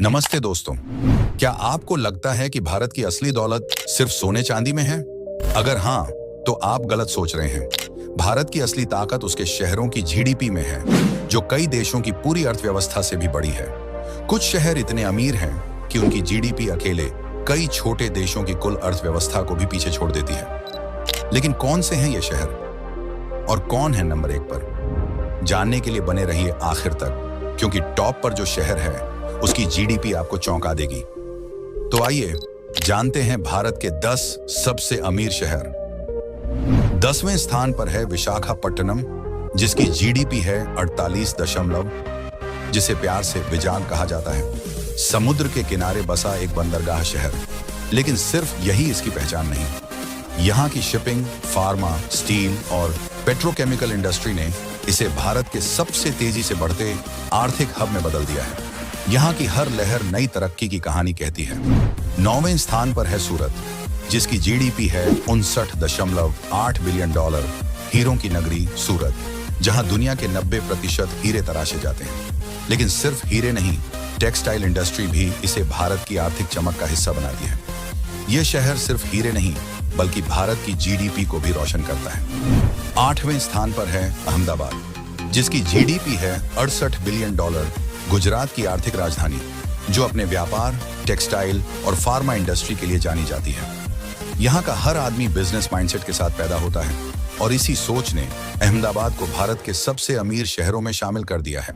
नमस्ते दोस्तों, क्या आपको लगता है कि भारत की असली दौलत सिर्फ सोने चांदी में है? अगर हाँ, तो आप गलत सोच रहे हैं। भारत की असली ताकत उसके शहरों की जीडीपी में है, जो कई देशों की पूरी अर्थव्यवस्था से भी बड़ी है। कुछ शहर इतने अमीर हैं कि उनकी जीडीपी अकेले कई छोटे देशों की कुल अर्थव्यवस्था को भी पीछे छोड़ देती है। लेकिन कौन से हैं ये शहर और कौन है नंबर 1 पर? जानने के लिए बने रहिए आखिर तक, क्योंकि टॉप पर जो शहर है उसकी जीडीपी आपको चौंका देगी। तो आइए जानते हैं भारत के 10 सबसे अमीर शहर। 10वें स्थान पर है विशाखापट्टनम, जिसकी जीडीपी है 48 दशमलव, जिसे प्यार से विजाग कहा जाता है। समुद्र के किनारे बसा एक बंदरगाह शहर, लेकिन सिर्फ यही इसकी पहचान नहीं। यहाँ की शिपिंग, फार्मा, स्टील और पेट्रोकेमिकल इंडस्ट्री ने इसे भारत के सबसे तेजी से बढ़ते आर्थिक हब में बदल दिया है। यहाँ की हर लहर नई तरक्की की कहानी कहती है। 9वें स्थान पर है सूरत, जिसकी जीडीपी है 59.8 बिलियन डॉलर। हीरों की नगरी सूरत, जहाँ दुनिया के 90% हीरे तराशे जाते हैं। लेकिन सिर्फ हीरे नहीं, टेक्सटाइल इंडस्ट्री भी इसे भारत की आर्थिक चमक का हिस्सा बनाती है। ये शहर सिर्फ हीरे नहीं, बल्कि भारत की जीडीपी को भी रोशन करता है। 8वें स्थान पर है अहमदाबाद, जिसकी जीडीपी है 68 बिलियन डॉलर। गुजरात की आर्थिक राजधानी, जो अपने व्यापार, टेक्सटाइल और फार्मा इंडस्ट्री के लिए जानी जाती है। यहाँ का हर आदमी बिजनेस माइंडसेट के साथ पैदा होता है, और इसी सोच ने अहमदाबाद को भारत के सबसे अमीर शहरों में शामिल कर दिया है।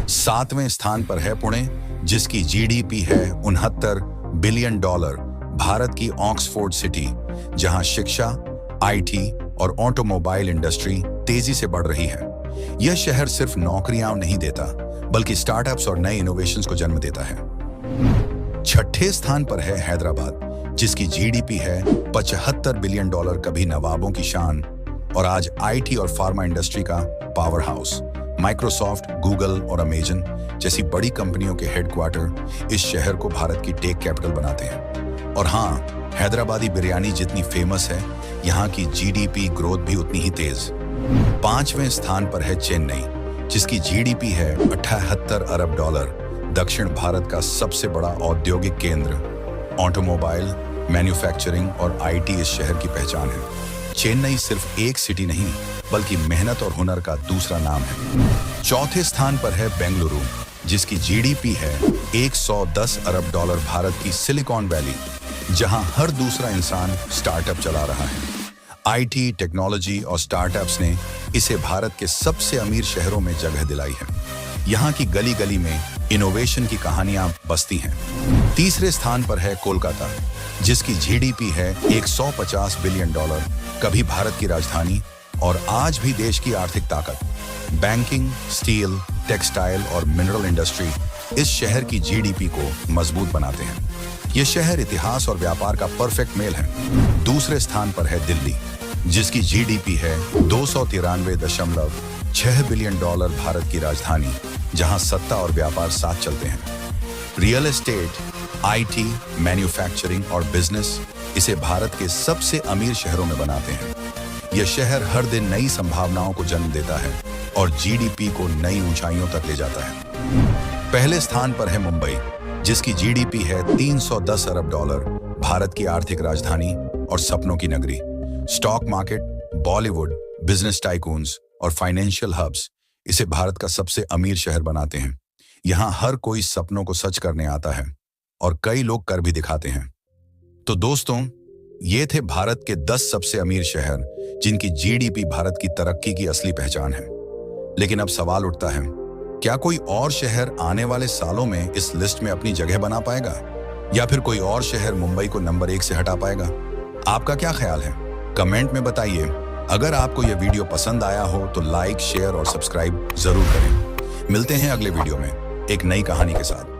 7वें स्थान पर है पुणे, जिसकी जीडीपी है 69 बिलियन डॉलर। भारत की ऑक्सफोर्ड सिटी, जहाँ शिक्षा, आईटी और ऑटोमोबाइल इंडस्ट्री तेजी से बढ़ रही है। यह शहर सिर्फ नौकरियां नहीं देता, बल्कि स्टार्टअप्स और नए इनोवेशंस को जन्म देता है। 6ठे स्थान पर है हैदराबाद, जिसकी जीडीपी है 75 बिलियन डॉलर। कभी नवाबों की शान और आज आईटी और फार्मा इंडस्ट्री का पावर हाउस। माइक्रोसॉफ्ट, गूगल और अमेजन जैसी बड़ी कंपनियों के हेडक्वार्टर इस शहर को भारत की टेक कैपिटल बनाते हैं। और हाँ, हैदराबादी बिरयानी जितनी फेमस है, यहाँ की जीडीपी ग्रोथ भी उतनी ही तेज। 5वें स्थान पर है चेन्नई, जिसकी जीडीपी है 78 अरब डॉलर। दक्षिण भारत का सबसे बड़ा औद्योगिक केंद्र। ऑटोमोबाइल, मैन्युफैक्चरिंग और आईटी इस शहर की पहचान है। चेन्नई सिर्फ एक सिटी नहीं, बल्कि मेहनत और हुनर का दूसरा नाम है। 4थे स्थान पर है बेंगलुरु, जिसकी जीडीपी है 110 अरब डॉलर। भारत की सिलिकॉन वैली, जहां हर दूसरा इंसान स्टार्टअप चला रहा है। आईटी, टेक्नोलॉजी और स्टार्टअप्स ने इसे भारत के सबसे अमीर शहरों में जगह दिलाई है। यहाँ की गली गली में इनोवेशन की कहानियां बसती हैं। 3रे स्थान पर है कोलकाता, जिसकी जीडीपी है 150 बिलियन डॉलर। कभी भारत की राजधानी और आज भी देश की आर्थिक ताकत। बैंकिंग, स्टील, टेक्सटाइल और मिनरल इंडस्ट्री इस शहर की जीडीपी को मजबूत बनाते हैं। ये शहर इतिहास और व्यापार का परफेक्ट मेल है। 2रे स्थान पर है दिल्ली, जिसकी जीडीपी है 293.6 बिलियन डॉलर। भारत की राजधानी, जहां सत्ता और व्यापार साथ चलते हैं। रियल एस्टेट, आईटी, मैन्युफैक्चरिंग और बिजनेस इसे भारत के सबसे अमीर शहरों में बनाते हैं। यह शहर हर दिन नई संभावनाओं को जन्म देता है और जीडीपी को नई ऊंचाइयों तक ले जाता है। पहले स्थान पर है मुंबई, जिसकी जीडीपी है 310 अरब डॉलर। भारत की आर्थिक राजधानी और सपनों की नगरी। Stock market, Bollywood, business tycoons और फाइनेंशियल हब्स इसे भारत का सबसे अमीर शहर बनाते हैं। यहाँ हर कोई सपनों को सच करने आता है, और कई लोग कर भी दिखाते हैं। तो दोस्तों, ये थे भारत के 10 सबसे अमीर शहर, जिनकी जीडीपी भारत की तरक्की की असली पहचान है। लेकिन अब सवाल उठता है, क्या कोई और शहर आने वाले सालों में इस लिस्ट में अपनी जगह बना पाएगा, या फिर कोई और शहर मुंबई को नंबर 1 से हटा पाएगा? आपका क्या ख्याल है? कमेंट में बताइए। अगर आपको यह वीडियो पसंद आया हो तो लाइक, शेयर और सब्सक्राइब जरूर करें। मिलते हैं अगले वीडियो में एक नई कहानी के साथ।